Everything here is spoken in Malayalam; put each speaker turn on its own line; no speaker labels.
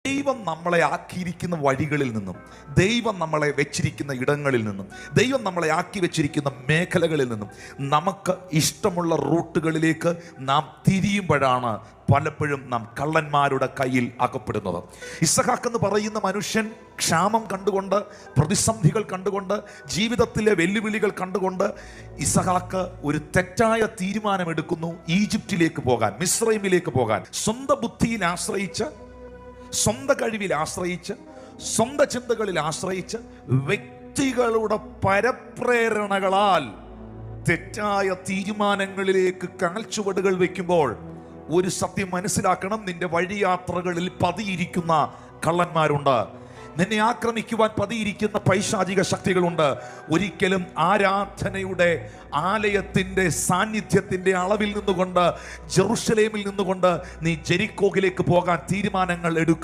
ദൈവം നമ്മളെ ആക്കിയിരിക്കുന്ന വഴികളിൽ നിന്നും, ദൈവം നമ്മളെ വെച്ചിരിക്കുന്ന ഇടങ്ങളിൽ നിന്നും, ദൈവം നമ്മളെ ആക്കി വെച്ചിരിക്കുന്ന മേഖലകളിൽ നിന്നും നമുക്ക് ഇഷ്ടമുള്ള റൂട്ടുകളിലേക്ക് നാം തിരിയുമ്പോഴാണ് പലപ്പോഴും നാം കള്ളന്മാരുടെ കയ്യിൽ അകപ്പെടുന്നത്. ഇസഹാക്ക് എന്ന് പറയുന്ന മനുഷ്യൻ ക്ഷാമം കണ്ടുകൊണ്ട്, പ്രതിസന്ധികൾ കണ്ടുകൊണ്ട്, ജീവിതത്തിലെ വെല്ലുവിളികൾ കണ്ടുകൊണ്ട് ഇസഹാക്ക് ഒരു തെറ്റായ തീരുമാനമെടുക്കുന്നു. ഈജിപ്തിലേക്ക് പോകാൻ, മിസ്രൈമിലേക്ക് പോകാൻ. സ്വന്തം ബുദ്ധിയിൽ ആശ്രയിച്ച്, സ്വന്തം കഴിവിൽ ആശ്രയിച്ച്, സ്വന്തം ചിന്തകളിൽ ആശ്രയിച്ച്, വ്യക്തികളുടെ പരപ്രേരണകളാൽ തെറ്റായ തീരുമാനങ്ങളിലേക്ക് കാൽച്ചുവടുകൾ വയ്ക്കുമ്പോൾ ഒരു സത്യം മനസ്സിലാക്കണം. നിന്റെ വഴിയാത്രകളിൽ പതിയിരിക്കുന്ന കള്ളന്മാരുണ്ട്, നിന്നെ ആക്രമിക്കുവാൻ പതിയിരിക്കുന്ന പൈശാചിക ശക്തികളുണ്ട്. ഒരിക്കലും ആരാധനയുടെ ആലയത്തിൻ്റെ സാന്നിധ്യത്തിൻ്റെ അളവിൽ നിന്നുകൊണ്ട്, ജെറുസലേമിൽ നിന്നുകൊണ്ട് നീ ജെരിക്കോയിലേക്ക് പോകാൻ തീരുമാനങ്ങൾ എടുക്കുക.